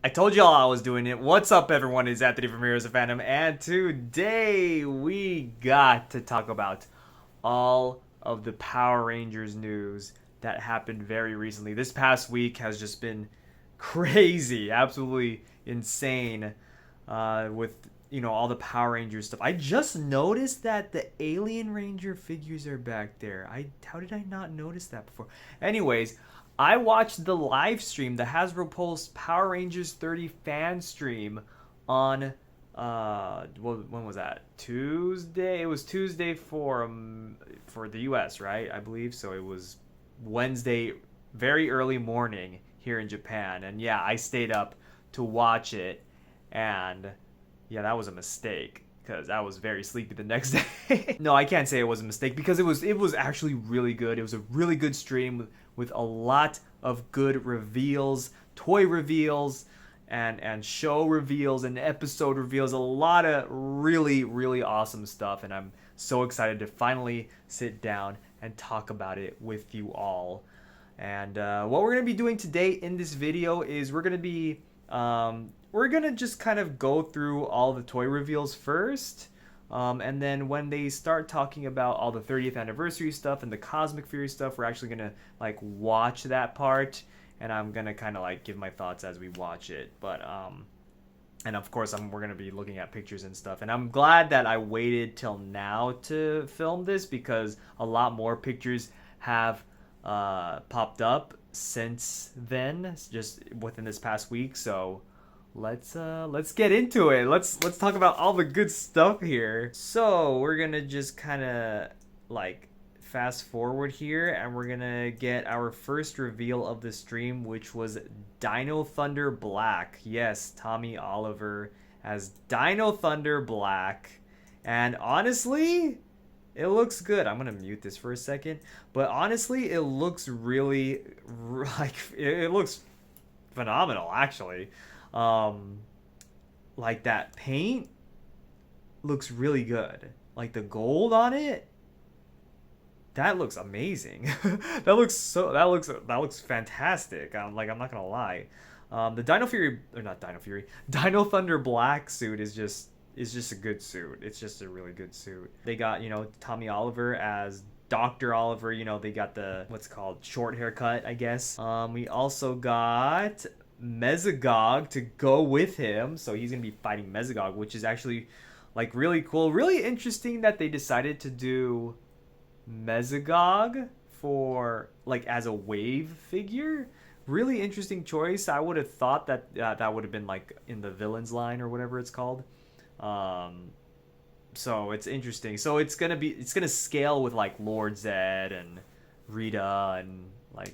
I told y'all I was doing it. What's up, everyone? It's Anthony from Heroes of Fandom, and today we got to talk about all of the Power Rangers news that happened very recently. This past week has just been crazy, absolutely insane, with all the Power Rangers stuff. I just noticed that the Alien Ranger figures are back there. How did I not notice that before? Anyways. I watched the live stream, the Hasbro Pulse Power Rangers 30 fan stream on when was that? Tuesday. It was Tuesday for the US, right? I believe so. It was Wednesday, very early morning here in Japan, and yeah, I stayed up to watch it, and yeah, that was a mistake because I was very sleepy the next day. No, I can't say it was a mistake because it was actually really good. It was a really good stream with a lot of good reveals, toy reveals, and show reveals and episode reveals. A lot of really awesome stuff, and I'm so excited to finally sit down and talk about it with you all. And what we're gonna be doing today in this video is we're gonna just kind of go through all the toy reveals first. And then when they start talking about all the 30th anniversary stuff and the Cosmic Fury stuff, we're actually gonna like watch that part, and I'm gonna kind of like give my thoughts as we watch it. But and of course we're gonna be looking at pictures and stuff. And I'm glad that I waited till now to film this because a lot more pictures have popped up since then, just within this past week. So let's get into it. Let's talk about all the good stuff here. So we're gonna just kind of like fast forward here, and we're gonna get our first reveal of the stream, which was Dino Thunder Black. Yes, Tommy Oliver as Dino Thunder Black, and honestly, it looks good. I'm gonna mute this for a second, but honestly, it looks really like it looks phenomenal, actually. Like that paint looks really good. Like the gold on it, that looks amazing. That looks fantastic. I'm not gonna lie. The Dino Fury, or not Dino Fury, Dino Thunder Black suit is just a good suit. It's just a really good suit. They got, Tommy Oliver as Dr. Oliver. They got the what's called short haircut, I guess. We also got Mesogog to go with him, so he's gonna be fighting Mesogog, which is actually like really cool, really interesting that they decided to do Mesogog for like as a wave figure. Really interesting choice. I would have thought that that would have been like in the villains line or whatever it's called. So it's interesting. So it's gonna scale with like Lord Zed and Rita and like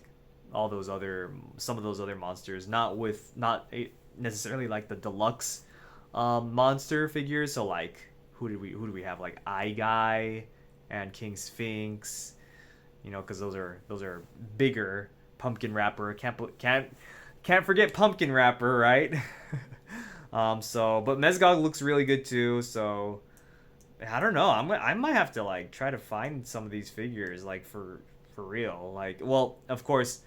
some of those other monsters, not necessarily like the deluxe monster figures. So like who do we have, like Eye Guy and King Sphinx, because those are bigger. Pumpkin Rapper, can't forget Pumpkin Rapper, right? But Mesgog looks really good too, so I don't know. I might have to like try to find some of these figures like for real. Like, well, of course,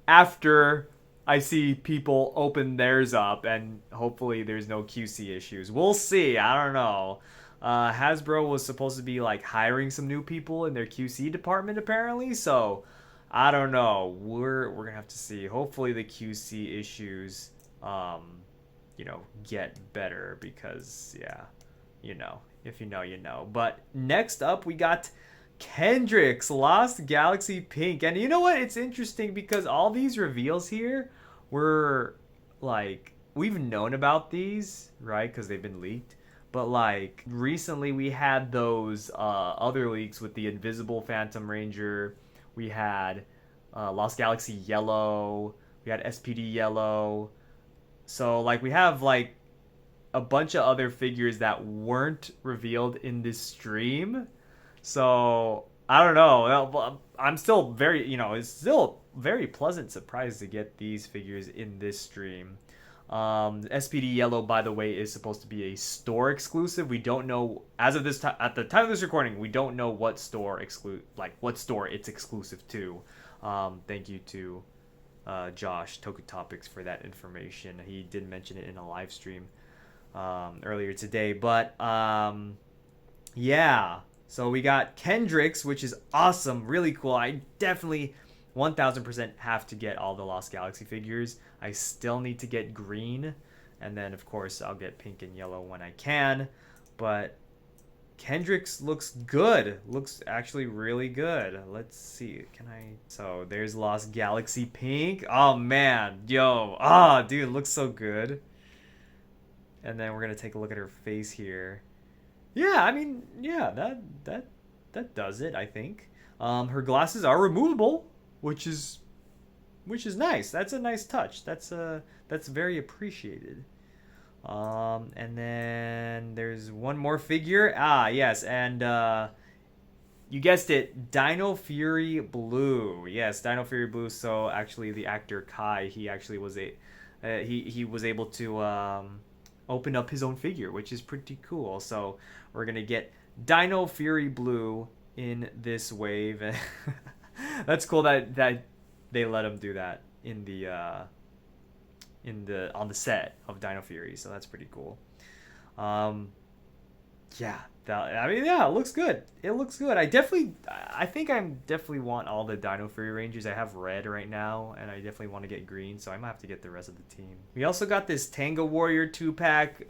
after I see people open theirs up, and hopefully there's no QC issues. We'll see. I don't know. Hasbro was supposed to be like hiring some new people in their QC department apparently, so I don't know. We're gonna have to see. Hopefully the QC issues get better, because yeah, if you know, you know. But next up we got Kendrick's Lost Galaxy Pink. And you know what? It's interesting because all these reveals here were like, we've known about these, right? Because they've been leaked. But like recently we had those other leaks with the Invisible Phantom Ranger. We had Lost Galaxy Yellow. We had SPD Yellow. So like we have like a bunch of other figures that weren't revealed in this stream. So I don't know. I'm still it's still very pleasant surprise to get these figures in this stream. SPD Yellow, by the way, is supposed to be a store exclusive. We don't know as of this time. At the time of this recording, we don't know what store it's exclusive to. Thank you to Josh Toku Topics for that information. He did mention it in a live stream earlier today. But yeah, so we got Kendricks, which is awesome, really cool. I definitely 1000% have to get all the Lost Galaxy figures. I still need to get green, and then of course I'll get pink and yellow when I can. But Kendricks looks good. Looks actually really good. Let's see. Can I? So there's Lost Galaxy Pink. Oh man, yo, dude, looks so good. And then we're gonna take a look at her face here. Yeah, I mean, yeah, that does it, I think. Her glasses are removable, which is nice. That's a nice touch. That's very appreciated. And then there's one more figure. Ah, yes, and you guessed it, Dino Fury Blue. Yes, Dino Fury Blue. So actually, the actor Kai, he actually was he was able to open up his own figure, which is pretty cool. So we're gonna get Dino Fury Blue in this wave. That's cool that they let him do that in the on the set of Dino Fury. So that's pretty cool. Yeah, I mean, yeah, it looks good. It looks good. I think I definitely want all the Dino Fury Rangers. I have red right now, and I definitely want to get green, so I might have to get the rest of the team. We also got this Tango Warrior 2-pack.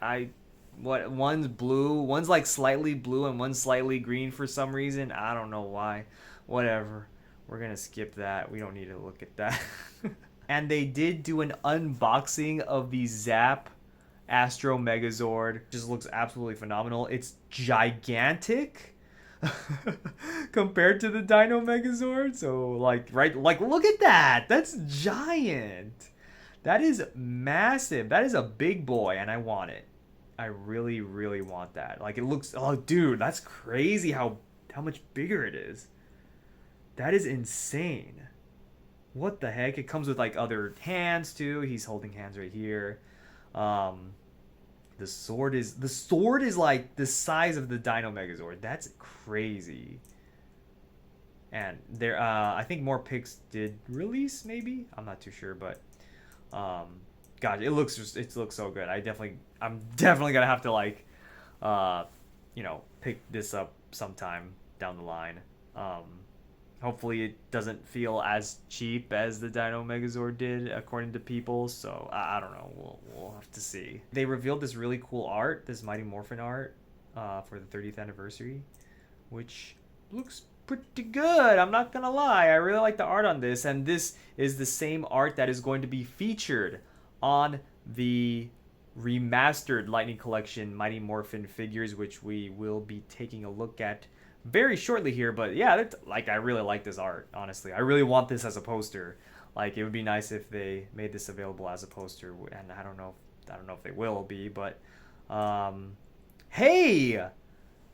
One's blue, one's like slightly blue, and one's slightly green for some reason. I don't know why. Whatever. We're gonna skip that. We don't need to look at that. And they did do an unboxing of the Zap Astro Megazord. Just looks absolutely phenomenal. It's gigantic compared to the Dino Megazord. So like look at that. That's giant. That is massive. That is a big boy, and I want it. I really, really want that. Like, it looks, oh dude, that's crazy how much bigger it is. That is insane. What the heck? It comes with like other hands too. He's holding hands right here. The sword is like the size of the Dino Megazord. That's crazy. And there, I think more pics did release. Maybe, I'm not too sure, but gosh, it looks so good. I'm definitely gonna have to like, pick this up sometime down the line. Hopefully it doesn't feel as cheap as the Dino Megazord did, according to people. So I don't know. We'll have to see. They revealed this really cool art, this Mighty Morphin art, for the 30th anniversary, which looks pretty good. I'm not gonna lie. I really like the art on this, and this is the same art that is going to be featured on the remastered Lightning Collection Mighty Morphin figures, which we will be taking a look at very shortly here. But yeah, I really like this art, honestly. I really want this as a poster. Like, it would be nice if they made this available as a poster, and I don't know if they will be, but hey,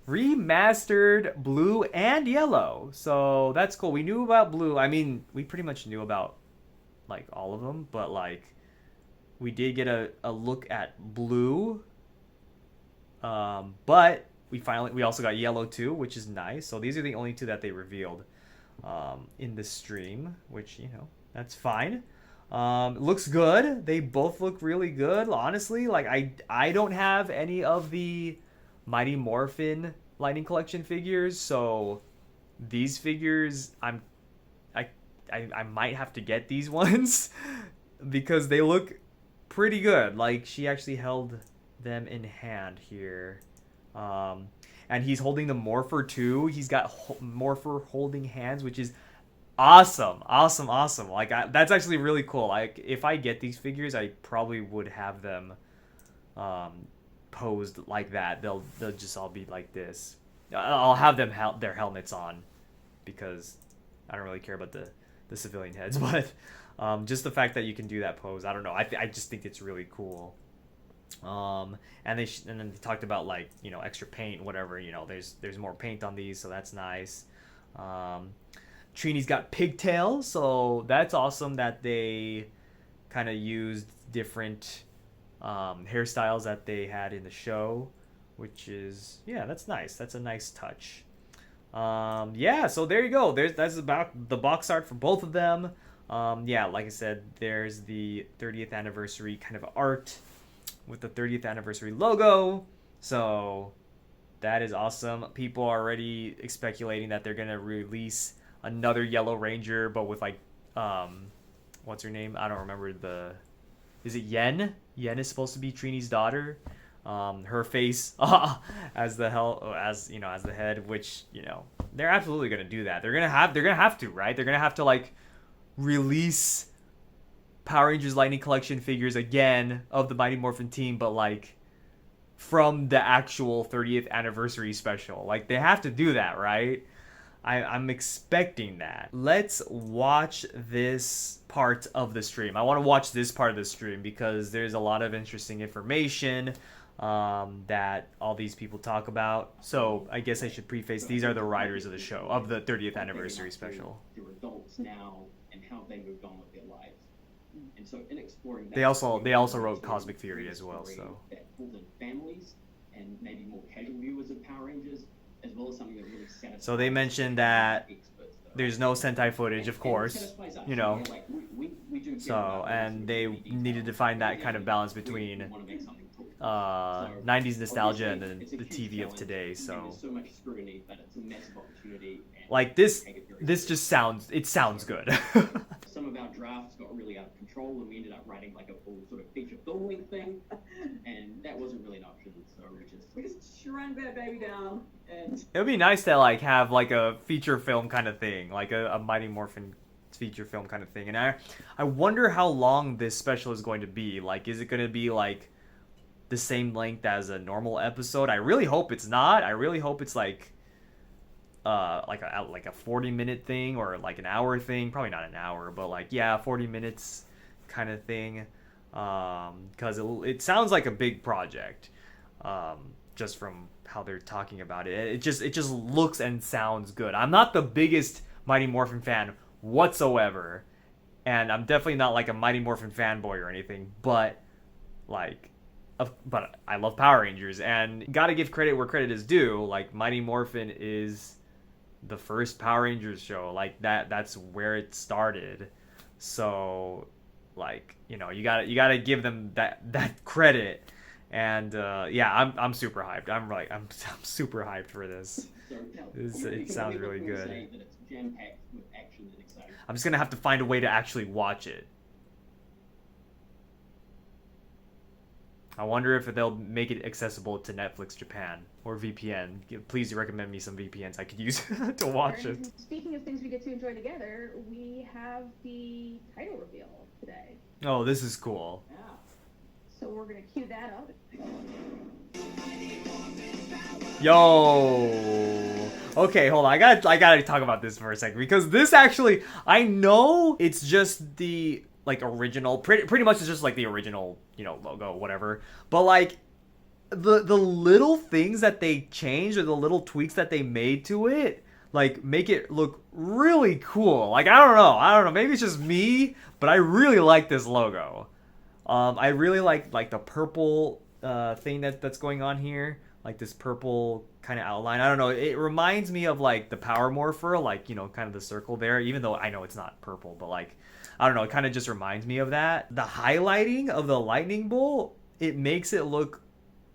remastered blue and yellow. So that's cool. We knew about blue. I mean, we pretty much knew about like all of them, but like we did get a look at blue. But we also got yellow too, which is nice. So these are the only two that they revealed in the stream, which, that's fine. Looks good. They both look really good, honestly. Like, I don't have any of the Mighty Morphin Lightning Collection figures, so these figures I might have to get these ones because they look pretty good. Like, she actually held them in hand here. And he's holding the Morpher too. He's got Morpher holding hands, which is awesome. Like, that's actually really cool. Like, if I get these figures, I probably would have them posed like that. They'll just all be like this. I'll have them their helmets on because I don't really care about the civilian heads, but just the fact that you can do that pose, I don't know. I just think it's really cool. And then they talked about, like, extra paint, whatever. There's more paint on these, so that's nice. Trini's got pigtails, so that's awesome that they kind of used different hairstyles that they had in the show, which is, yeah, that's nice. That's a nice touch. Yeah, so there you go. That's about the box art for both of them. Yeah, like I said, there's the 30th anniversary kind of art with the 30th anniversary logo. So that is awesome. People are already speculating that they're gonna release another Yellow Ranger, but with like, what's her name? I don't remember the. Is it Yen? Yen is supposed to be Trini's daughter. Her face as the hell as you know as the head, which they're absolutely gonna do that. They're gonna have to, right? They're gonna have to like release Power Rangers Lightning Collection figures again of the Mighty Morphin team, but like from the actual 30th anniversary special. Like they have to do that, right? I'm expecting that. Let's watch this part of the stream. I want to watch this part of the stream because there's a lot of interesting information that all these people talk about. So I guess I should preface, these are the writers of the show, of the 30th anniversary special. They're adults now and how they moved on with their lives. And so in exploring that, They also wrote Cosmic Theory as well, so. That pulled in families and maybe more casual viewers of Power Rangers, as well as something that really satisfies. So they mentioned that there's no Sentai footage, of course, So, and they needed to find that kind of balance between 90s nostalgia and then the TV of today. So, like this just sounds good. Some of our drafts got really out of control, and we ended up writing like a full sort of feature film length thing, and that wasn't really an option. So we just shrunk that baby down. And it would be nice to like have like a feature film kind of thing, like a Mighty Morphin feature film kind of thing. And I wonder how long this special is going to be. Like, is it going to be like the same length as a normal episode? I really hope it's not. I really hope it's like a 40-minute thing or like an hour thing. Probably not an hour, but like 40 minutes kind of thing. Because it sounds like a big project. Just from how they're talking about it. It just looks and sounds good. I'm not the biggest Mighty Morphin fan whatsoever, and I'm definitely not like a Mighty Morphin fanboy or anything, but I love Power Rangers, and gotta give credit where credit is due. Like, Mighty Morphin is the first Power Rangers show. Like, that's where it started. So, like, you gotta give them that credit. And I'm super hyped. I'm super hyped for this. It sounds really good. I'm just gonna have to find a way to actually watch it. I wonder if they'll make it accessible to Netflix Japan or VPN. Please recommend me some VPNs I could use to watch it. Speaking of things we get to enjoy together, we have the title reveal today. Oh, this is cool. Yeah. So we're gonna cue that up. Yo. Okay, hold on. I gotta talk about this for a second, because this actually, I know it's just the like original, pretty much it's just like the original, logo, whatever. But like the little things that they changed or the little tweaks that they made to it, like make it look really cool. Like I don't know. Maybe it's just me, but I really like this logo. I really like the purple thing that's going on here, like this purple kind of outline. I don't know. It reminds me of like the Power Morpher, like kind of the circle there. Even though I know it's not purple, but like I don't know. It kind of just reminds me of that. The highlighting of the lightning bolt, it makes it look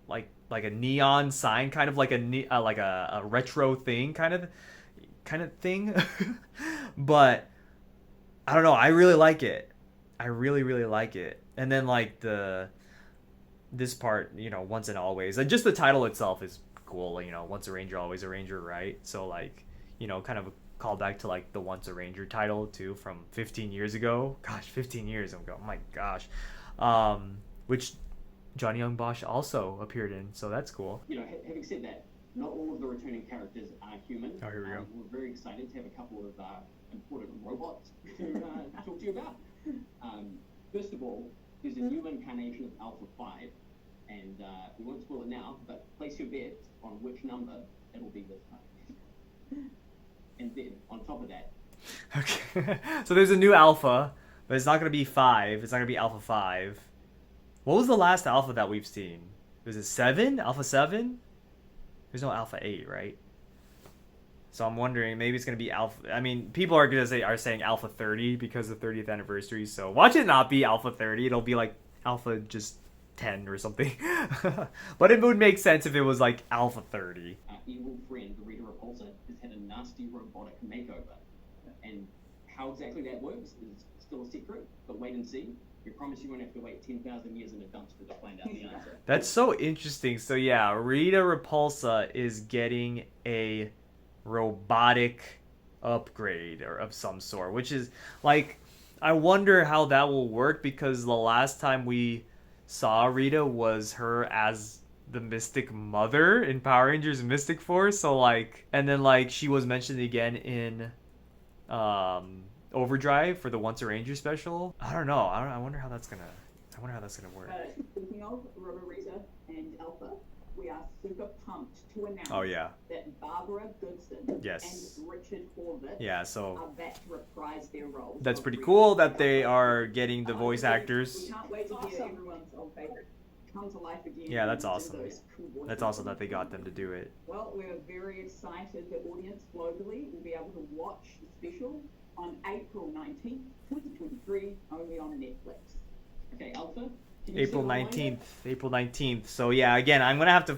like a neon sign, kind of like a retro thing, kind of thing. But I don't know. I really like it. I really, really like it. And then like this part, once and always. And just the title itself is cool. Once a Ranger, always a Ranger, right? So like, kind of a callback to like the Once a Ranger title too from 15 years ago. Gosh, 15 years ago. Oh my gosh. Which Johnny Young Bosch also appeared in, so that's cool. Having said that, not all of the returning characters are human. Oh, here we go. We're very excited to have a couple of important robots to talk to you about. First of all, there's a new incarnation of Alpha 5, and we won't spoil it now, but place your bet on which number it'll be this time. And then, on top of that... Okay, so there's a new Alpha, but it's not going to be 5, it's not going to be Alpha 5. What was the last Alpha that we've seen? Was it 7? Alpha 7? There's no Alpha 8, right? So I'm wondering maybe it's gonna be Alpha. I mean, people are saying Alpha 30 because of 30th anniversary. So watch it not be Alpha 30. It'll be like Alpha just 10 or something. But it would make sense if it was like Alpha 30. Evil friend, the Rita Repulsa, has had a nasty robotic makeover. And how exactly that works is still a secret, but wait and see. We promise you won't have to wait 10,000 years in a dumpster to find out the answer. That's so interesting. So yeah, Rita Repulsa is getting a robotic upgrade or of some sort, which is like, I wonder how that will work, because the last time we saw Rita was her as the Mystic Mother in Power Rangers Mystic Force. So like, and then like she was mentioned again in Overdrive for the Once a Ranger special. I don't know. I wonder how that's gonna work. Speaking of Rita and Alpha, we are super pumped to announce that Barbara Goodson Yes. and Richard Horvitz Yeah, so are back to reprise their roles. that's of pretty Rita cool and that they Alpha. are getting the voice We actors. can't wait to hear everyone's old favorite come to life again. Yeah, that's and do awesome. those cool voices. That's awesome that they got them to do it. Well, we're very excited that audience globally will be able to watch the special on April 19th, 2023, only on Netflix. Okay, Alpha? Can you April see the line 19th. April 19th. So yeah, again, I'm gonna have to.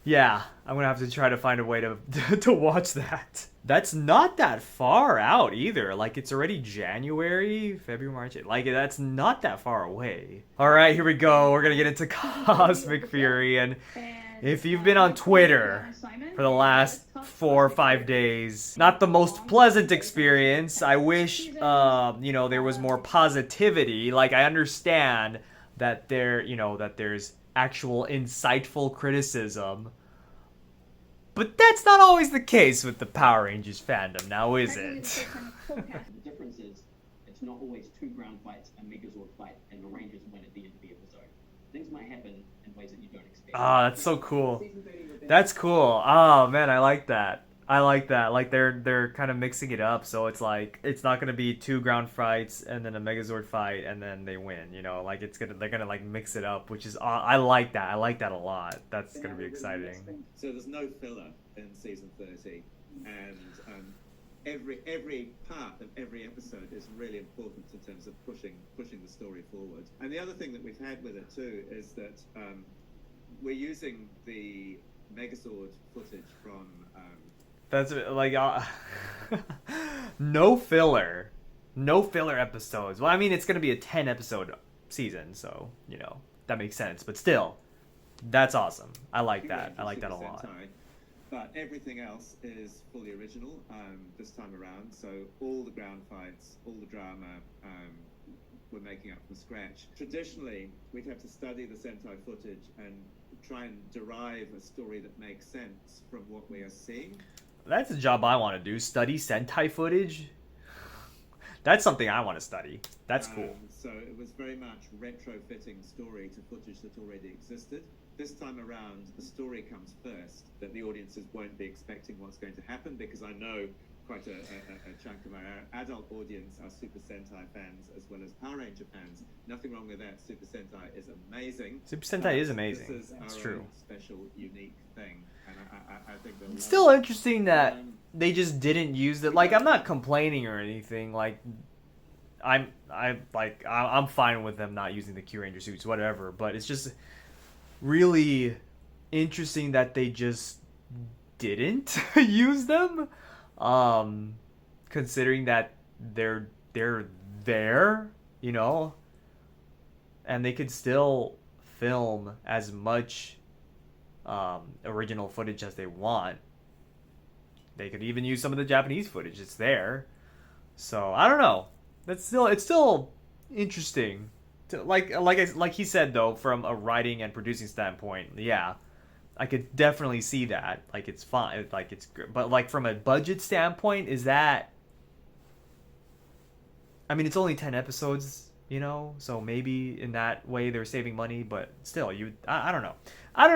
Yeah, I'm gonna have to try to find a way to to watch that. That's not that far out either. Like it's already January, February, March. Like that's not that far away. All right, here we go. We're gonna get into Cosmic Fury, and if you've been on Twitter for the last 4 or 5 days, not the most pleasant experience. I wish, there was more positivity. Like I understand that that there's actual insightful criticism, but that's not always the case with the Power Rangers fandom, now is it? The difference is, it's not always 2 ground fights, a Megazord fight, and the Rangers win at the end of the episode. Things might happen in ways that you don't expect. Ah, that's so cool. Season 30 with them. That's cool. Oh man, I like that. I like that. Like they're kind of mixing it up, so it's like it's not gonna be 2 ground fights and then a Megazord fight and then they win. Like they're gonna like mix it up, which is I like that. I like that a lot. That's gonna be exciting. So there's no filler in season 30, and every part of every episode is really important in terms of pushing the story forward. And the other thing that we've had with it too is that we're using the Megazord footage from. That's like no filler episodes. Well, I mean it's gonna be a 10 episode season, so that makes sense. But still, that's awesome. I like that. I like that a lot. But everything else is fully original this time around. So all the ground fights, all the drama, we're making up from scratch. Traditionally, we'd have to study the Sentai footage and try and derive a story that makes sense from what we are seeing. That's a job I want to do. Study Sentai footage. That's something I want to study. That's cool. So it was very much retrofitting story to footage that already existed. This time around, the story comes first, that the audiences won't be expecting what's going to happen, because I know quite a chunk of our adult audience are Super Sentai fans as well as Power Ranger fans. Nothing wrong with that. Super Sentai is amazing. Super Sentai is amazing. This is It's our true. own special, unique thing, and I think they'll It's love still it. interesting that they just didn't use it. Like I'm not complaining or anything. Like I'm fine with them not using the Q Ranger suits, whatever. But it's just really interesting that they just didn't use them. Considering that they're there, and they could still film as much original footage as they want. They could even use some of the Japanese footage. It's there. So I don't know. It's still interesting. Like he said though, from a writing and producing standpoint, yeah, I could definitely see that. Like it's fine. Like it's good. But like from a budget standpoint, is that? I mean, it's only 10 episodes, so maybe in that way they're saving money. But still, I don't know. I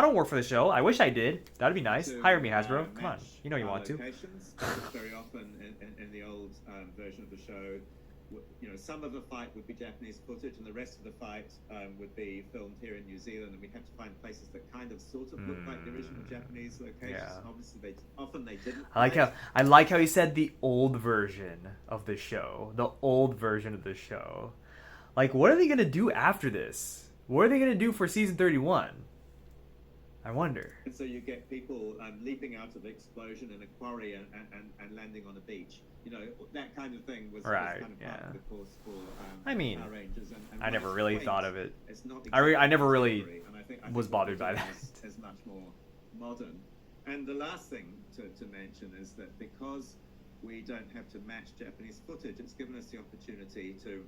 don't work for the show. I wish I did. That'd be nice. To, Hire me, Hasbro. Come on. match You know you our want to. locations. Very often in the old version of the show, some of the fight would be Japanese footage, and the rest of the fight would be filmed here in New Zealand, and we'd have to find places that kind of sort of look like the original Japanese locations. Yeah. Obviously, they didn't. I like how he said the old version of the show. The old version of the show. Like, what are they gonna do after this? What are they gonna do for season 31? I wonder. And so you get people leaping out of the explosion in a quarry and landing on a beach. That kind of thing was Right, kind of part of the course for I mean, Power Rangers. And I never while it's really quaint, thought of it. It's not I never exactly really story, and I think was bothered by what that. we do is much more modern. And the last thing to mention is that because we don't have to match Japanese footage, it's given us the opportunity to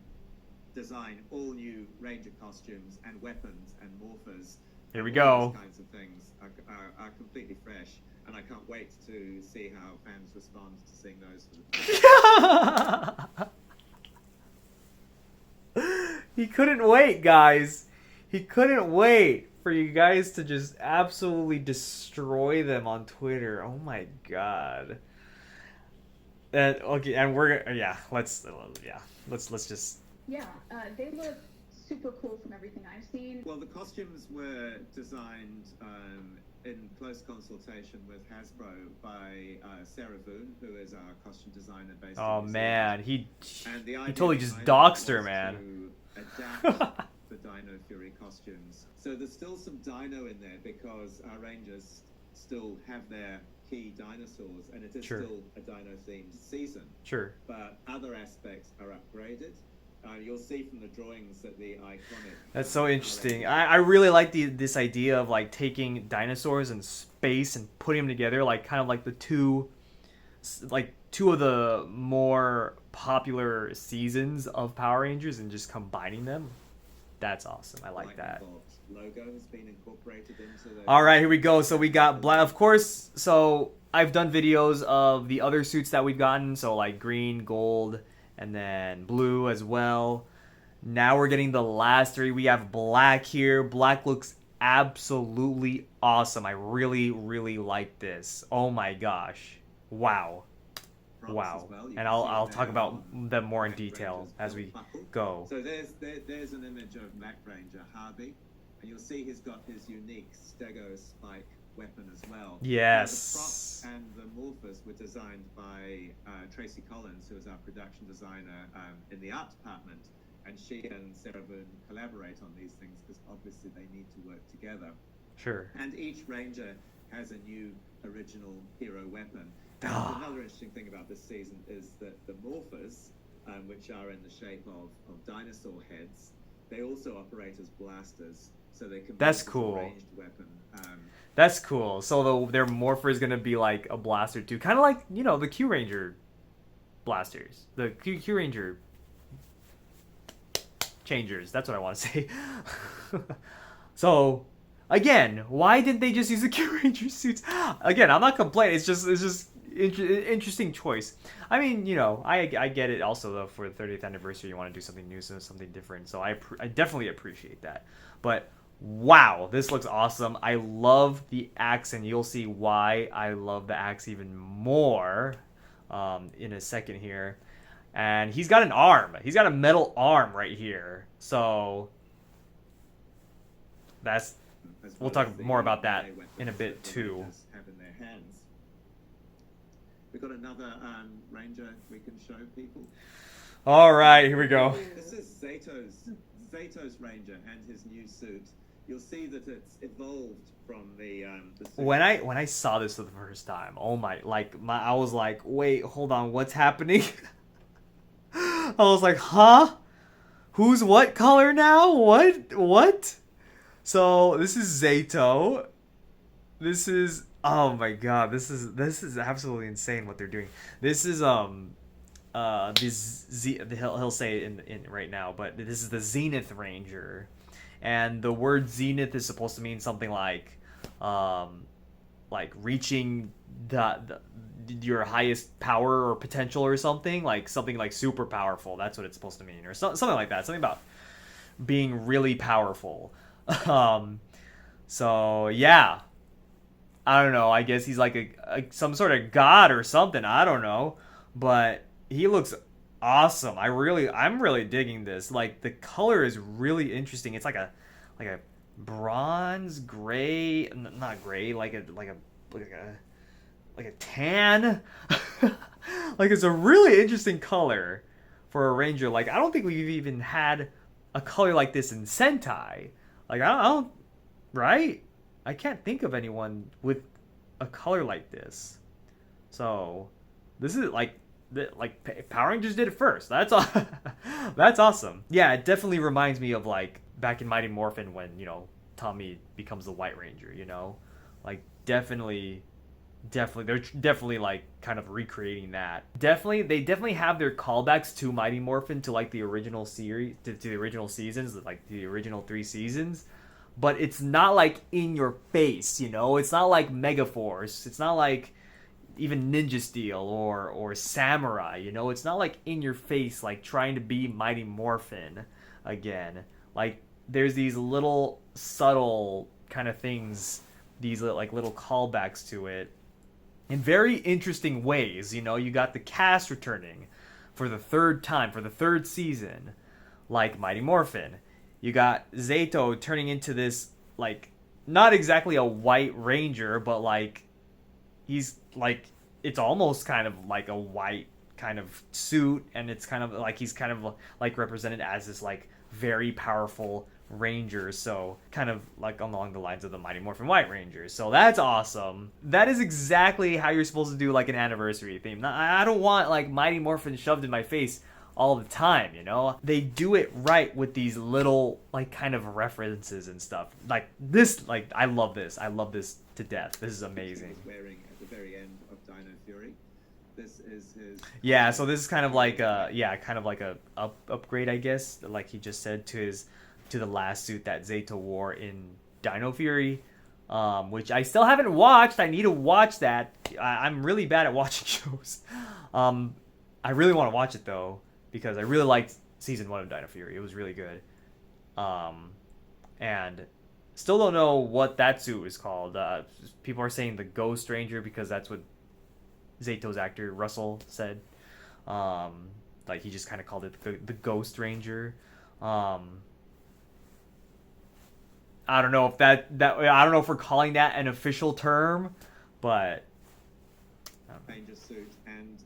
design all new Ranger costumes and weapons and morphers. Here we All go. these kinds of things are completely fresh, and I can't wait to see how fans respond to seeing those for the He couldn't wait, guys. He couldn't wait for you guys to just absolutely destroy them on Twitter. Oh my god. And okay, and we're let's just Yeah, they look super cool from everything I've seen. Well, the costumes were designed in close consultation with Hasbro by Sarah Voon, who is our costume designer based oh in New man, Zealand. he And the idea totally just behind doxed it her, was man. To adapt the Dino Fury costumes. So there's still some dino in there because our Rangers still have their key dinosaurs, and it is Sure. still a dino-themed season. Sure. But other aspects are upgraded. You'll see from the drawings that the iconic. That's so interesting. I really like this idea of like taking dinosaurs and space and putting them together, like kind of like the two of the more popular seasons of Power Rangers and just combining them. That's awesome. I like that. Bob's logo has been incorporated into the. All right, here we go. So we got black, of course. So I've done videos of the other suits that we've gotten. So like green, gold, and then blue as well. Now we're getting the last three. We have black here. Black looks absolutely awesome. I really, really like this. Oh my gosh. Wow. Wow. And I'll talk about them more in detail as we go. So there's an image of Black Ranger Harvey, and you'll see he's got his unique stego spike weapon as well. Yes. Now, the props and the morphers were designed by Tracy Collins, who is our production designer in the art department, and she and Sarah Boone collaborate on these things because obviously they need to work together. Sure. And each Ranger has a new original hero weapon. Ah. Another interesting thing about this season is that the morphers, which are in the shape of dinosaur heads, they also operate as blasters, so they can. That's be cool. A ranged weapon. That's cool. So their morpher is gonna be like a blaster too, kind of like the Q Ranger blasters, the Q Ranger changers. That's what I want to say. So again, why didn't they just use the Q Ranger suits? Again, I'm not complaining. It's just interesting choice. I mean, I get it also though, for the 30th anniversary you want to do something new, something different, so I definitely appreciate that. But wow, this looks awesome. I love the axe, and you'll see why I love the axe even more in a second here. And he's got an arm. He's got a metal arm right here, so we'll talk more about that in a bit too. Have in their hands. We've got another Ranger we can show people. All right, here we go. This is Zato's Ranger and his new suit. You'll see that it's evolved from the suit. When I saw this for the first time, I was like, wait, hold on, what's happening? I was like, huh? Who's what color now? What? So this is Zato. This is, oh my god, this is absolutely insane what they're doing. This is he'll say it in right now, but this is the Zenith Ranger, and the word Zenith is supposed to mean something like reaching your highest power or potential or something like super powerful. That's what it's supposed to mean, or something like that. Something about being really powerful. So yeah, I don't know. I guess he's like some sort of god or something. I don't know, but he looks awesome. I'm really digging this. Like the color is really interesting. It's like a bronze gray, not gray, like a tan. Like it's a really interesting color for a ranger. Like I don't think we've even had a color like this in Sentai. Like I don't right? I can't think of anyone with a color like this. So this is like Power Rangers did it first. That's that's awesome. Yeah, it definitely reminds me of like back in Mighty Morphin when Tommy becomes the White Ranger. Like definitely they're definitely like kind of recreating that. They definitely have their callbacks to Mighty Morphin to like the original series to the original seasons, like the original 3 seasons. But it's not like in your face, It's not like Megaforce. It's not like even Ninja Steel or Samurai, It's not like in your face, like trying to be Mighty Morphin again. Like there's these little subtle kind of things, these like little callbacks to it in very interesting ways. You got the cast returning for the third time, for the third season, like Mighty Morphin. You got Zato turning into this, like, not exactly a white ranger, but like he's like, it's almost kind of like a white kind of suit, and it's kind of like he's kind of like represented as this like very powerful ranger, so kind of like along the lines of the Mighty Morphin White Rangers. So that's awesome. That is exactly how you're supposed to do like an anniversary theme. I don't want like Mighty Morphin shoved in my face all the time. They do it right with these little like kind of references and stuff like this. Like I love this to death. This is amazing. He was wearing at the very end of Dino Fury. This is his. Yeah, so this is kind of like a upgrade, I guess, like he just said, to the last suit that Zeta wore in Dino Fury, which I still haven't watched. I need to watch that. I'm really bad at watching shows. I really want to watch it though, because I really liked season 1 of Dino Fury. It was really good. And still don't know what that suit is called. People are saying the Ghost Ranger because that's what Zato's actor Russell said. Like he just kind of called it the Ghost Ranger. I don't know if that I don't know if we're calling that an official term, but Ranger suit, and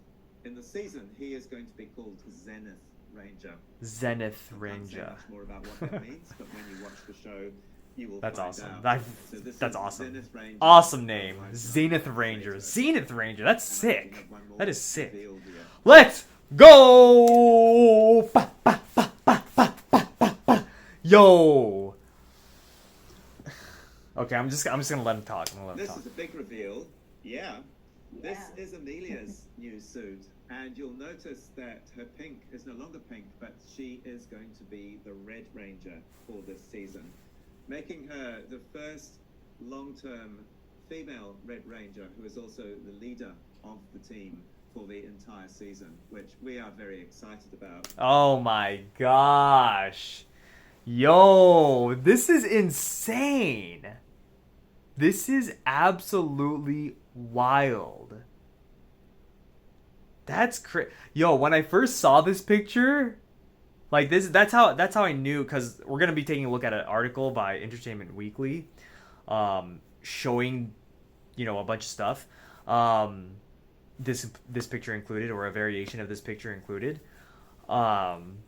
in the season he is going to be called Zenith Ranger. Zenith I can't say Ranger. much more about what that means, but when you watch the show, you will That's find awesome. out. So this That's is awesome. Zenith Ranger. Awesome name. Otherwise known Zenith as Ranger. Zeta. Zenith Ranger. That's And I think we sick. have one more That is sick. revealed here. Let's go! Ba, ba, ba, ba, ba, ba, ba, ba. Yo. Okay, I'm just gonna let him talk. I'm gonna let him This talk. is a big reveal. Yeah. This Yeah. is Amelia's new suit, and you'll notice that her pink is no longer pink, but she is going to be the Red Ranger for this season, making her the first long-term female Red Ranger who is also the leader of the team for the entire season, which we are very excited about. Oh my gosh. Yo, this is insane. This is absolutely wild. That's crazy. Yo, when I first saw this picture, like that's how I knew, because we're gonna be taking a look at an article by Entertainment Weekly, showing, a bunch of stuff. This picture included, or a variation of this picture included. And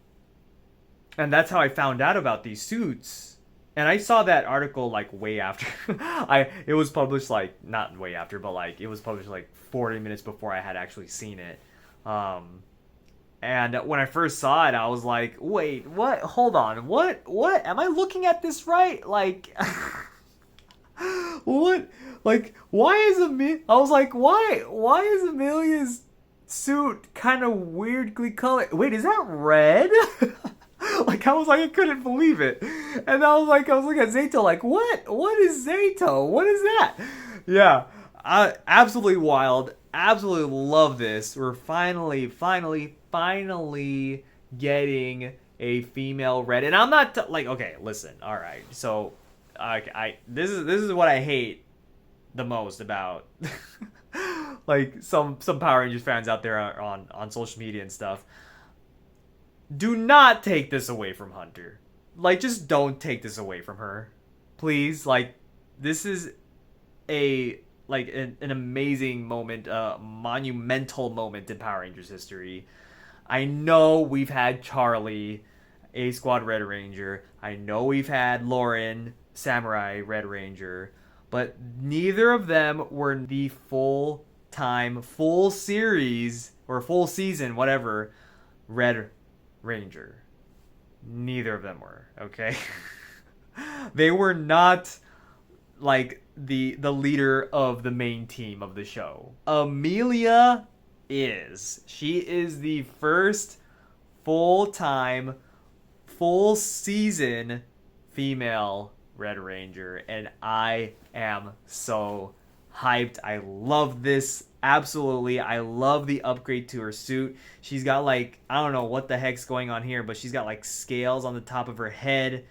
that's how I found out about these suits. And I saw that article like way after. It was published like not way after, but like it was published like 40 minutes before I had actually seen it. And when I first saw it, I was like, "Wait, what? Hold on, what? Am I looking at this right? Like, what? Like, why is I was like, why is Amelia's suit kind of weirdly colored? Wait, is that red?" Like I couldn't believe it, and I was looking at Zato like, what is Zato? What is that? Yeah, absolutely wild. Absolutely love this. We're finally getting a female Red, and I'm not okay. Listen, all right. So, this is what I hate the most about like some Power Rangers fans out there on social media and stuff. do not take this away from Hunter. Like, just don't take this away from her. Please, like, this is an amazing moment, monumental moment in Power Rangers history. I know we've had Charlie, A Squad Red Ranger. I know we've had Lauren, Samurai Red Ranger. But neither of them were the full-time, full series, or full season, whatever, Red Ranger. Neither of them were, okay? They were not, like, the leader of the main team of the show. Amelia is. She is the first full-time, full-season female Red Ranger, and I am so hyped. I love this. Absolutely. I love the upgrade to her suit. She's got, like, I don't know what the heck's going on here, but she's got, like, scales on the top of her head.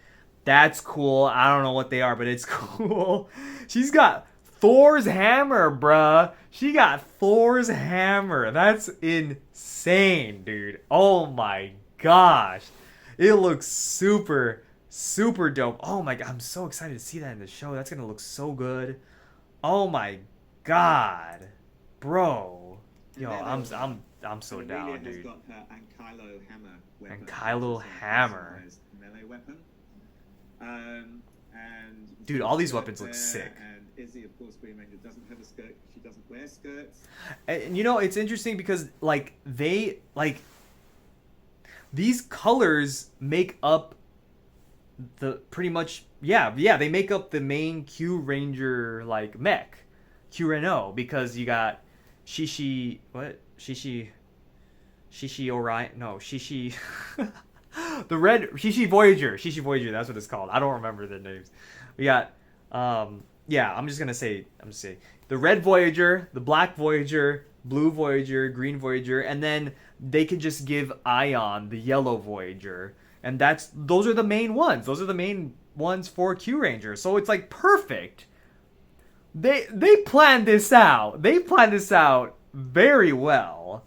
That's cool. I don't know what they are, but it's cool. She's got Thor's hammer, bruh. She got Thor's hammer. That's insane, dude. Oh my gosh. It looks super, super dope. Oh my god. I'm so excited to see that in the show. That's going to look so good. Oh my god. Bro. Yo, I'm so down, dude. Has got her Ankylo hammer weapon. Ankylo hammer. Melee weapon. And dude, all these weapons look sick. And Izzy, of course, Green Ranger doesn't have a skirt. She doesn't wear skirts. And you know, it's interesting because these colors make up the pretty much they make up the main Q Ranger like mech, Q Renault, because you got Shishi Orion, no, Shishi the red Shishi Voyager, that's what it's called. I don't remember the names. We got I'm just gonna say the red Voyager, the black Voyager, blue Voyager, green Voyager, and then they could just give Ion the yellow Voyager, and those are the main ones. Those are the main ones for Q Ranger. So it's like perfect. They planned this out. They planned this out very well.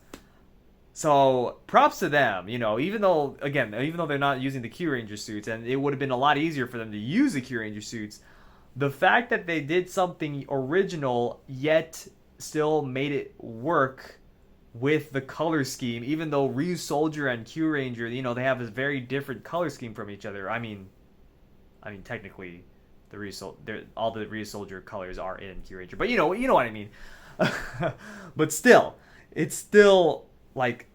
So props to them, you know, even though they're not using the Q Ranger suits, and it would have been a lot easier for them to use the Q Ranger suits, the fact that they did something original yet still made it work with the color scheme, even though Ryu Soldier and Q Ranger, you know, they have a very different color scheme from each other. I mean technically all the Ryu Soldier colors are in Q Ranger, but you know what I mean. But still, it's still like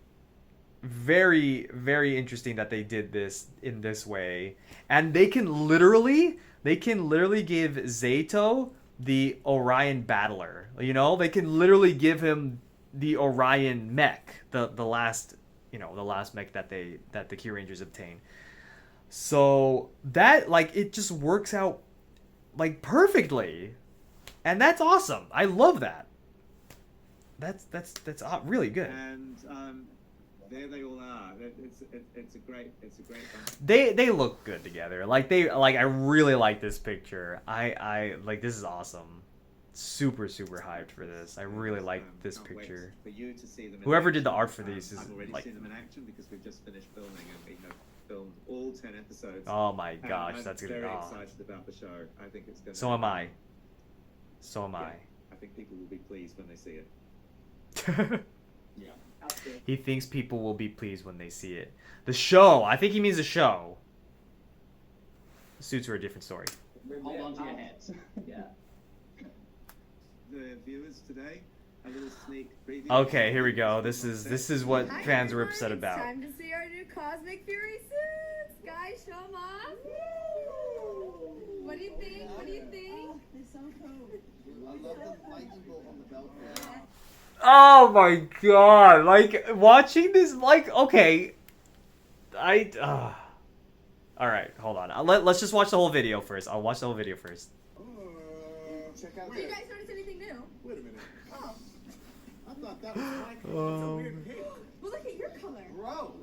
very, very interesting that they did this in this way, and they can literally give Zato the Orion Battler. You know, they can literally give him the Orion mech, the last mech that the Q Rangers obtain. So that, like, it just works out like perfectly, and that's awesome. I love that. That's really good. And there they all are. It's a great bunch. They look good together. I really like this picture. I like, this is awesome. Super, super hyped for this. I really like this Can't wait picture. for you to see them in Whoever did action. the art for these is I've already like, seen them in action because we've just finished filming and we have filmed all 10 episodes. oh my gosh, that's I'm gonna be very awesome. excited about the show. I think it's gonna. So am I. So am I think people will be pleased when they see it. I. Yeah. That's good. He thinks people will be pleased when they see it. The show. I think he means the show. The suits are a different story. Hold on to your hats. Yeah. The viewers today, a little sneak preview. Okay, here we go. This is what Hi, fans were everyone. upset about. It's time to see our new Cosmic Fury suits. Guys, show them off. What do you think? What do you think? They're so cool. I love the lightning bolt on the belt. Oh my god! Like, watching this, like, okay, all right, hold on. Let's just watch the whole video first. I'll watch the whole video first. Check out Did you that. guys notice anything new? Wait a minute. Oh, I thought that was my color. That's a weird cape. well, look at your color. Bro,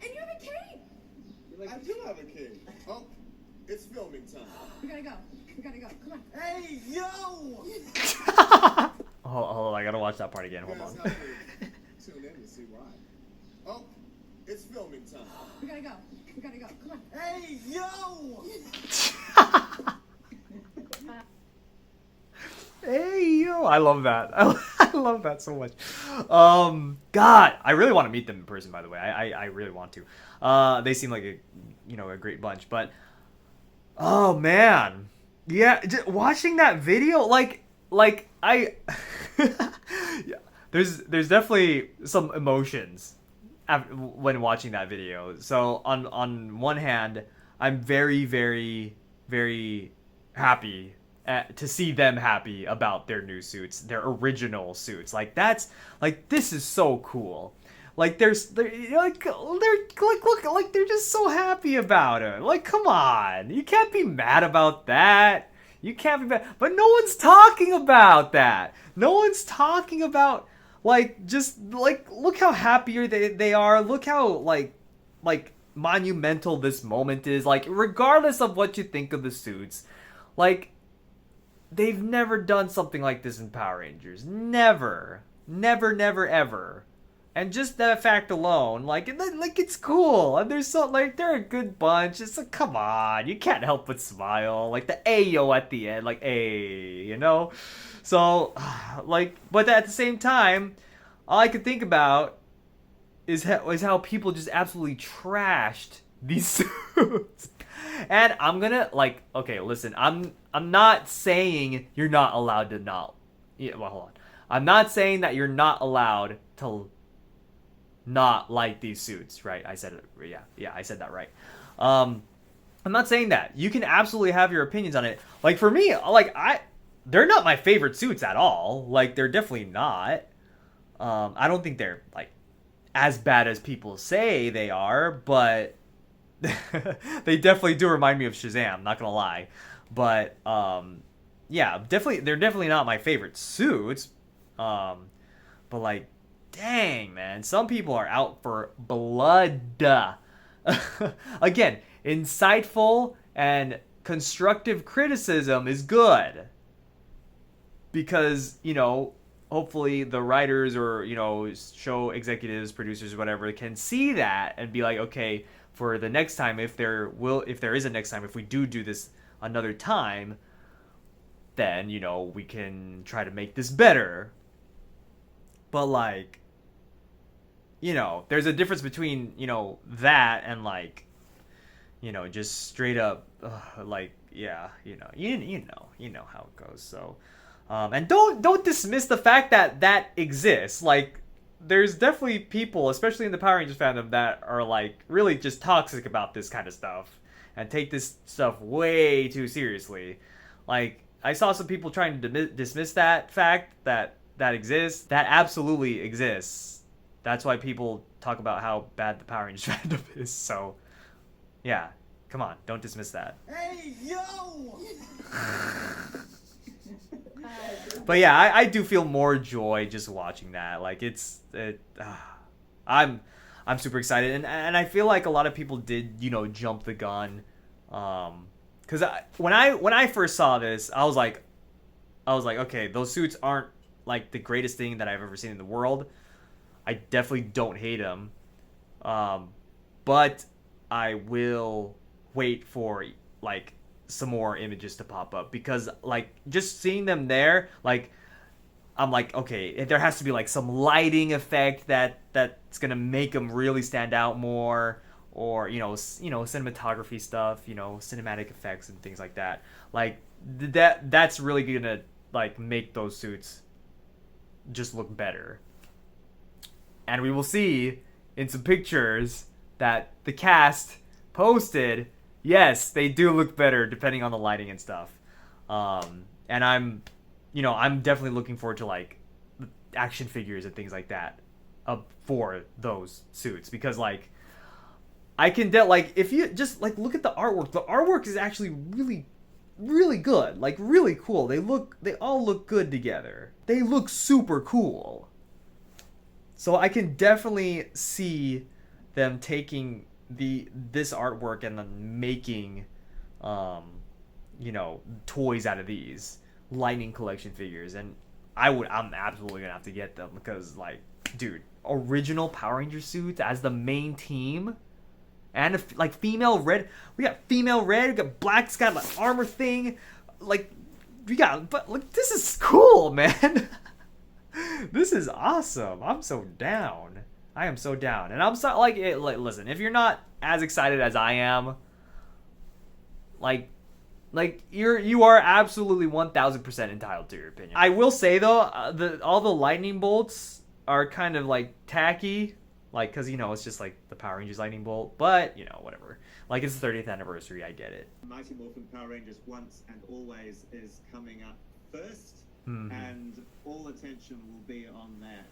And you have a cape. I do have a cape. Oh, it's filming time. We gotta go. We gotta go. Come on. Hey, yo! Hold on, I gotta watch that part again. Hold You guys on. have to tune in to see why. Oh, It's filming time. We gotta go. We gotta go. Come on. Hey, yo! Hey yo, I love that. I love that so much. God, I really want to meet them in person. By the way, I really want to. They seem like a great bunch. But oh man, yeah, watching that video, like I, yeah, there's definitely some emotions when watching that video. So on one hand, I'm very very very happy to see them happy about their new suits, their original suits. Like this is so cool. Like they're like look, they're just so happy about it. Like come on, you can't be mad about that. You can't be mad, but no one's talking about that. No one's talking about just look how happy they are. Look how like monumental this moment is. Like regardless of what you think of the suits, like they've never done something like this in Power Rangers. Never, ever. And just that fact alone, like it's cool. And there's they're a good bunch. It's like, come on, you can't help but smile. Like the Ayo at the end, like a, So, but at the same time, all I could think about is how people just absolutely trashed these suits. And I'm gonna okay, listen, I'm not saying you're not allowed to not. Yeah, well, hold on. I'm not saying that you're not allowed to not like these suits, right? I said it. Yeah, I said that right. I'm not saying that. You can absolutely have your opinions on it. Like for me, they're not my favorite suits at all. Like they're definitely not. I don't think they're as bad as people say they are, but they definitely do remind me of Shazam, not gonna lie. But yeah, they're definitely not my favorite suits. But dang man, some people are out for blood. Again, insightful and constructive criticism is good, because hopefully the writers or show executives, producers, whatever, can see that and be like, okay, for the next time, if there is a next time, if we do this another time, then we can try to make this better. But there's a difference between that and just straight up yeah, you know how it goes. So and don't dismiss the fact that exists. There's definitely people, especially in the Power Rangers fandom, that are really just toxic about this kind of stuff and take this stuff way too seriously. I saw some people trying to dismiss that fact that exists. That absolutely exists. That's why people talk about how bad the Power Rangers fandom is. So, yeah, come on, don't dismiss that. Hey, yo! But yeah, I do feel more joy just watching that. I'm super excited, and I feel like a lot of people did jump the gun, because when I first saw this, I was like, okay, those suits aren't the greatest thing that I've ever seen in the world. I definitely don't hate them, but I will wait for some more images to pop up, because just seeing them there, I'm okay, there has to be some lighting effect that's gonna make them really stand out more, or cinematography stuff, cinematic effects and things like that. That's really gonna make those suits just look better. And we will see in some pictures that the cast posted, yes, they do look better depending on the lighting and stuff. And I'm definitely looking forward to action figures and things like that for those suits, because I can if you just look at the artwork is actually really, really good, really cool. They all look good together. They look super cool. So I can definitely see them taking this artwork and then making toys out of these Lightning collection figures, and I'm absolutely gonna have to get them, because dude, original Power Ranger suits as the main team. And like female red, we got female red, we got black's got like armor thing, like we got, but like this is cool, man. This is awesome. I'm so down. I am so down, and I'm so like, listen, if you're not as excited as I am, like you are absolutely 1000% entitled to your opinion. I will say though, all the lightning bolts are kind of like tacky. Like, because, you know, it's just like the Power Rangers lightning bolt. But, you know, whatever. Like, it's the 30th anniversary. I get it. Mighty Morphin Power Rangers Once and Always is coming up first. Mm-hmm. And all attention will be on that.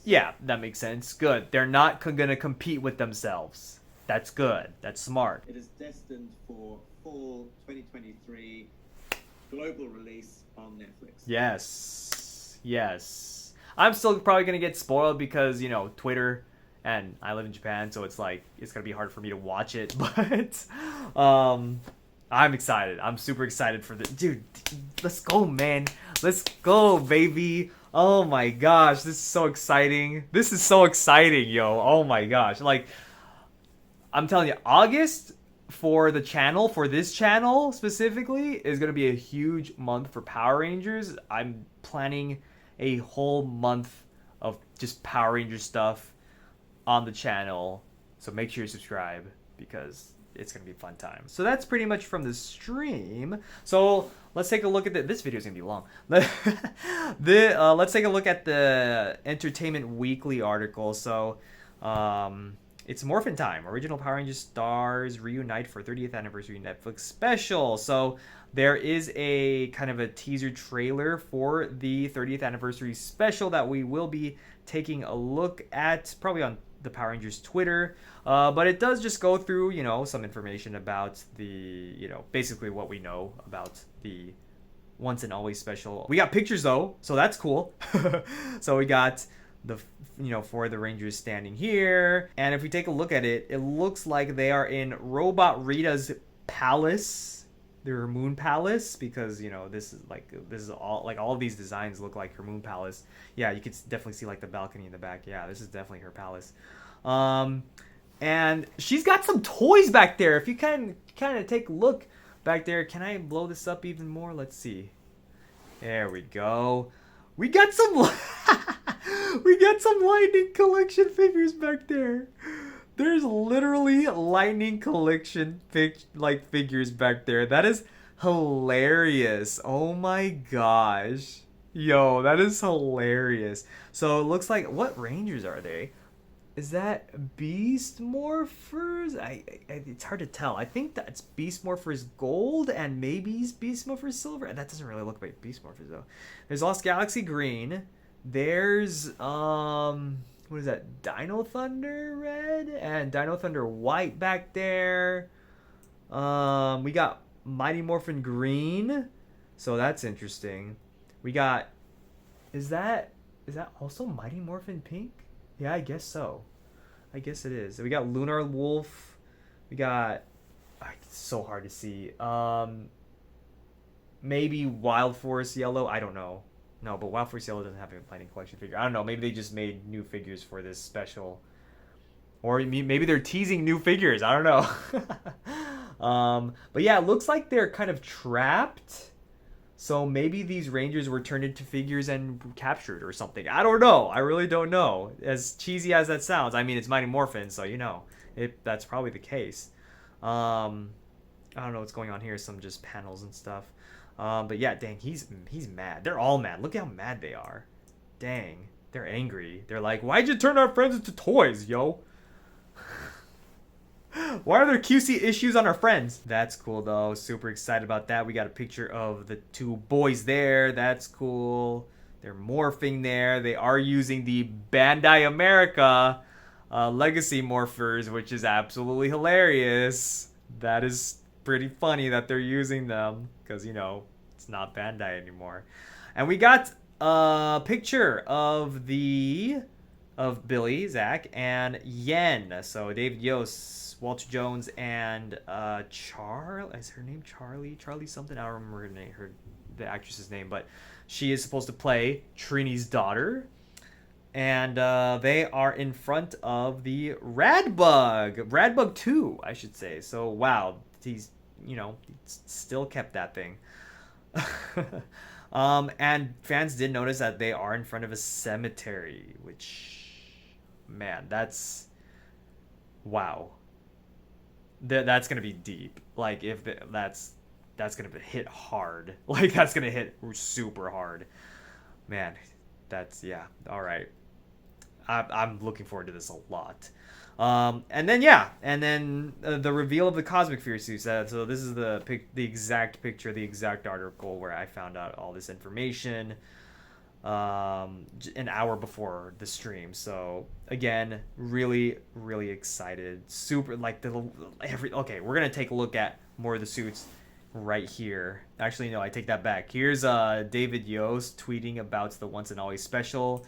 Yeah, that makes sense. Good. They're not going to compete with themselves. That's good. That's smart. It is destined for fall 2023 global release on Netflix. Yes. Yes. I'm still probably going to get spoiled because, you know, Twitter, and I live in Japan, so it's like, it's going to be hard for me to watch it, but I'm excited. I'm super excited for this. Dude, let's go, man. Let's go, baby. Oh my gosh, this is so exciting. This is so exciting, yo. Oh my gosh. Like, I'm telling you, August for the channel, for this channel specifically, is going to be a huge month for Power Rangers. I'm planning a whole month of just Power Ranger stuff on the channel, so make sure you subscribe because it's gonna be a fun time. So that's pretty much from the stream. So let's take a look at this video is gonna be long. Let's take a look at the Entertainment Weekly article. So it's Morphin time. Original Power Rangers stars reunite for 30th anniversary Netflix special. So there is a kind of a teaser trailer for the 30th anniversary special that we will be taking a look at, probably on the Power Rangers Twitter. But it does just go through, you know, some information about the, you know, basically what we know about the Once and Always special. We got pictures though, so that's cool. So we got the, you know, for the Rangers standing here. And if we take a look at it, it looks like they are in Robot Rita's palace. Their moon palace, because, you know, this is all, like, all of these designs look like her moon palace. Yeah, you could definitely see like the balcony in the back. Yeah, this is definitely her palace. And she's got some toys back there. If you can kind of take a look back there, can I blow this up even more? Let's see. There we go. We got some we got some Lightning Collection figures back there. There's literally Lightning Collection figures back there. That is hilarious. Oh my gosh. Yo, that is hilarious. So it looks like, what Rangers are they? Is that Beast Morphers? It's hard to tell. I think that's Beast Morphers Gold and maybe Beast Morphers Silver. That doesn't really look like Beast Morphers though. There's Lost Galaxy Green. There's what is that? Dino Thunder Red and Dino Thunder White back there. We got Mighty Morphin Green. So that's interesting. We got, is that also Mighty Morphin Pink? Yeah, I guess so. I guess it is. We got Lunar Wolf. We got, it's so hard to see. Maybe Wild Force Yellow. I don't know. No, but Wild Force Yellow doesn't have a Lightning Collection figure. I don't know. Maybe they just made new figures for this special. Or maybe they're teasing new figures. I don't know. But yeah, it looks like they're kind of trapped. So maybe these Rangers were turned into figures and captured or something. I don't know. I really don't know. As cheesy as that sounds. I mean, it's Mighty Morphin, so you know. That's probably the case. I don't know what's going on here. Some just panels and stuff. But yeah, dang, he's mad. They're all mad. Look how mad they are. Dang, they're angry. They're like, why'd you turn our friends into toys, yo? Why are there QC issues on our friends? That's cool though. Super excited about that. We got a picture of the two boys there. That's cool. They're morphing there. They are using the Bandai America Legacy Morphers, which is absolutely hilarious. That is pretty funny that they're using them because, you know, it's not Bandai anymore. And we got a picture of Billy, Zach, and Yen. So David Yost, Walter Jones, and Charlie. Is her name Charlie? Charlie something? I don't remember her name, the actress's name, but she is supposed to play Trini's daughter. And they are in front of the Radbug 2, I should say. So wow, he's still kept that thing. And fans did notice that they are in front of a cemetery, which, man, that's wow. That's gonna be deep. Like if that's gonna hit hard. Like that's gonna hit super hard. Man, that's yeah. All right. I'm looking forward to this a lot. And then the reveal of the Cosmic Fury suits. So this is the exact picture, the exact article where I found out all this information an hour before the stream. So again, really excited. Super like okay, we're gonna take a look at more of the suits right here. Actually, no, I take that back. Here's David Yost tweeting about the Once and Always special.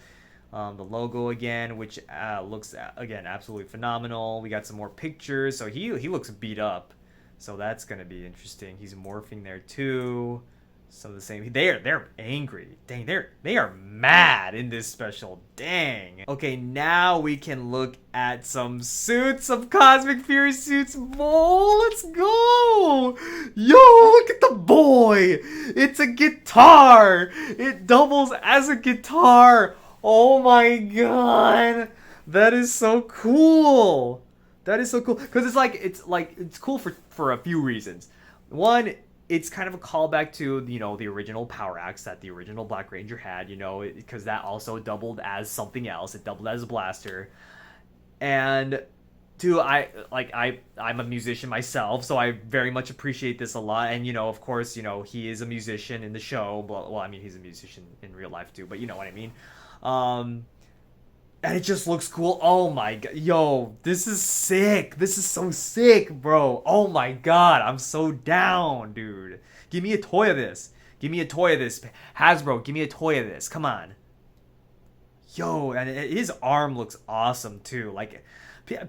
The logo again, which looks again absolutely phenomenal. We got some more pictures, so he looks beat up, so that's gonna be interesting. He's morphing there too. Some of the same. They're angry. Dang, they are mad in this special. Dang. Okay, now we can look at some suits of Cosmic Fury suits. Oh, let's go! Yo, look at the boy. It's a guitar. It doubles as a guitar. Oh my god, that is so cool. That is so cool because it's cool for a few reasons. One, it's kind of a callback to the original Power Axe that the original Black Ranger had. Because that also doubled as something else. It doubled as a blaster. And two, I'm a musician myself, so I very much appreciate this a lot. And of course, he is a musician in the show. Well, I mean, he's a musician in real life too, but you know what I mean. And it just looks cool. Oh my god. Yo, this is sick. This is so sick, bro. Oh my god. I'm so down, dude. Give me a toy of this. Give me a toy of this. Hasbro, give me a toy of this. Come on. Yo, and his arm looks awesome too. Like,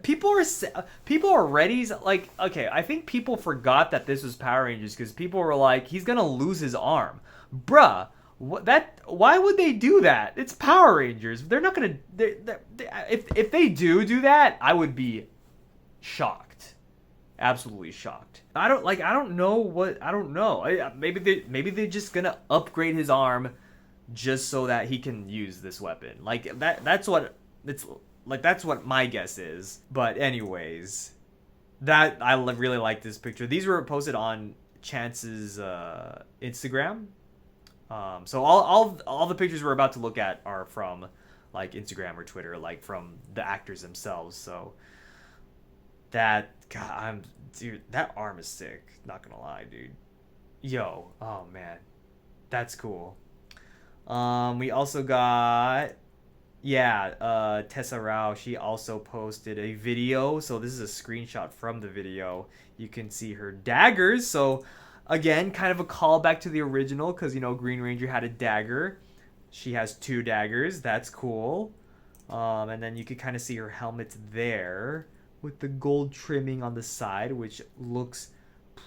people are ready. Like, okay, I think people forgot that this was Power Rangers because people were like, he's gonna lose his arm. Bruh. Why would they do that? It's Power Rangers. They're not gonna. If they do that, I would be shocked, absolutely shocked. I don't know. Maybe they're just gonna upgrade his arm, just so that he can use this weapon. Like that's what my guess is. But anyways, I really like this picture. These were posted on Chance's Instagram. So all the pictures we're about to look at are from like Instagram or Twitter, like from the actors themselves. So that that arm is sick. Not gonna lie, dude. Yo, oh man, that's cool. We also got Tessa Rao. She also posted a video. So this is a screenshot from the video. You can see her daggers. So again, kind of a callback to the original because, Green Ranger had a dagger. She has 2 daggers. That's cool. And then you could kind of see her helmet there with the gold trimming on the side, which looks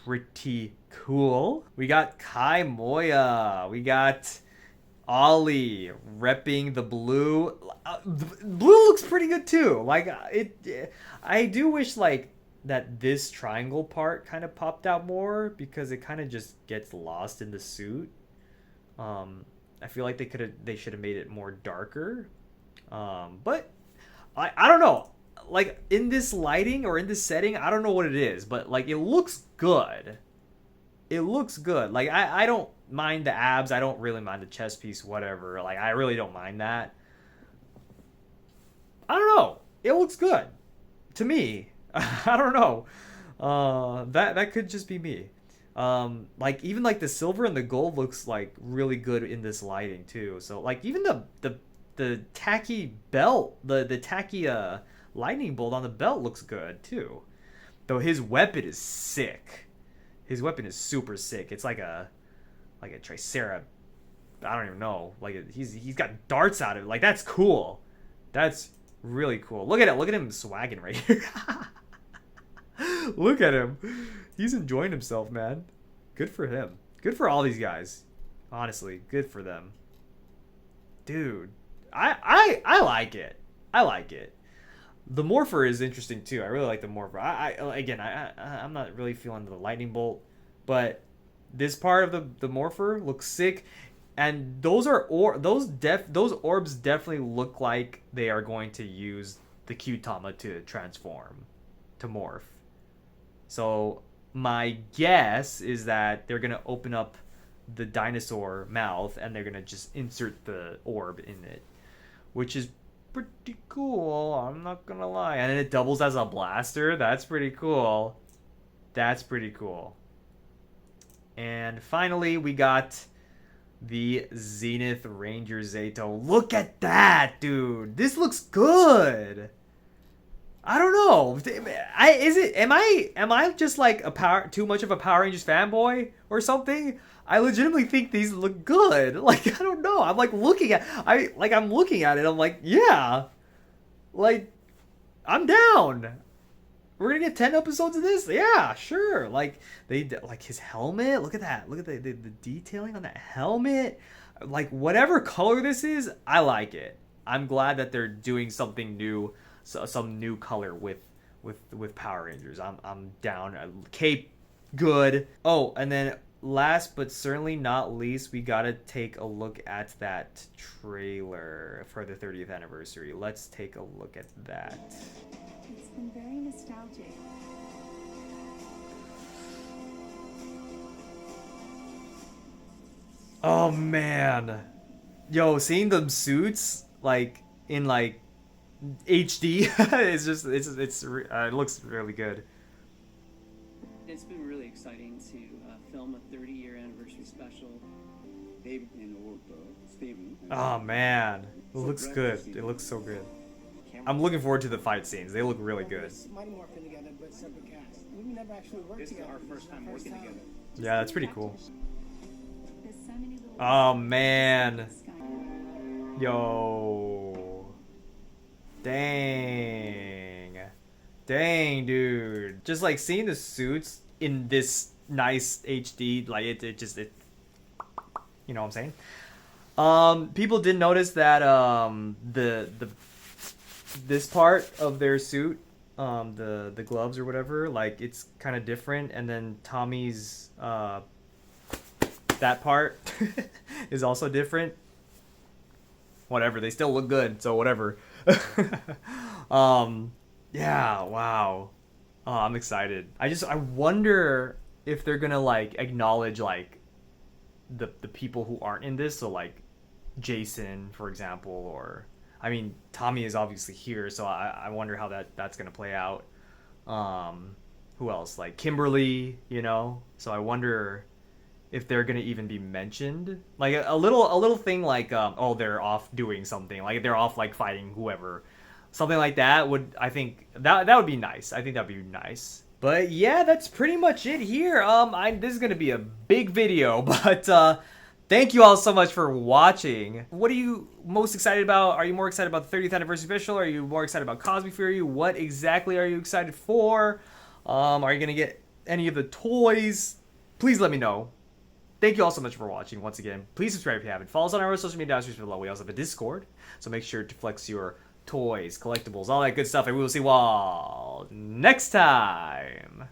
pretty cool. We got Kai Moya. We got Ollie repping the blue. Blue looks pretty good too. I do wish that this triangle part kind of popped out more because it kind of just gets lost in the suit. I feel like they should have made it more darker. But I don't know. Like in this lighting or in this setting, I don't know what it is, but it looks good. It looks good. I don't mind the abs. I don't really mind the chest piece, whatever. I really don't mind that. I don't know. It looks good to me. I don't know. That could just be me. Even the silver and the gold looks really good in this lighting too. So even the tacky belt, the tacky lightning bolt on the belt looks good too. Though his weapon is sick. His weapon is super sick. It's like a Tricera. I don't even know. He's got darts out of it. That's cool. That's really cool. Look at him swagging right here. Look at him. He's enjoying himself, man. Good for him. Good for all these guys. Honestly, good for them. Dude. I like it. I like it. The Morpher is interesting too. I really like the Morpher. I'm not really feeling the lightning bolt, but this part of the Morpher looks sick, and those orbs definitely look like they are going to use the Q-Tama to transform, to morph. So my guess is that they're gonna open up the dinosaur mouth and they're gonna just insert the orb in it, which is pretty cool. I'm not gonna lie. And then it doubles as a blaster. That's pretty cool. That's pretty cool. And finally, we got the Zenith Ranger Zato. Look at that, dude. This looks good. I don't know. Am I just like too much of a Power Rangers fanboy or something? I legitimately think these look good. Like, I don't know. I'm like looking at it. I'm like, yeah. Like, I'm down. We're gonna get 10 episodes of this? Yeah, sure. Like, like his helmet. Look at that. Look at the detailing on that helmet. Like, whatever color this is, I like it. I'm glad that they're doing something new, some new color with Power Rangers. I'm down. Cape, good. Oh, and then last but certainly not least, we gotta take a look at that trailer for the 30th anniversary. Let's take a look at that. It's been very nostalgic. Oh man, yo, seeing them suits like in like HD, it looks really good. It's been really exciting to film a 30-year anniversary special. Oh man, it looks good. It looks so good. I'm looking forward to the fight scenes. They look really good. Mighty Morphin together, but separate cast. We've never actually worked together. This is our first time working together. Yeah, that's pretty cool. There's so many little Oh man, yo, dang, dude. Just like seeing the suits in this nice HD, like it, you know what I'm saying? People did notice that this part of their suit, the gloves or whatever, like it's kind of different, and then Tommy's that part is also different. Whatever, they still look good, so whatever. Yeah, wow. Oh, I'm excited. I wonder if they're gonna like acknowledge like the people who aren't in this, so like Jason, for example, or I mean Tommy is obviously here, so I wonder how that's gonna play out. Who else? Like Kimberly, you know? So I wonder if they're gonna even be mentioned. Like a little thing like oh, they're off doing something, like they're off like fighting whoever. Something like that would, I think that would be nice. I think that'd be nice. But yeah, that's pretty much it here. This is gonna be a big video, but thank you all so much for watching. What are you most excited about? Are you more excited about the 30th anniversary special? Are you more excited about Cosmic Fury? What exactly are you excited for? Are you gonna get any of the toys? Please let me know. Thank you all so much for watching. Once again, please subscribe if you haven't. Follow us on our social media down below. We also have a Discord, so make sure to flex your toys, collectibles, all that good stuff, and we will see you all next time.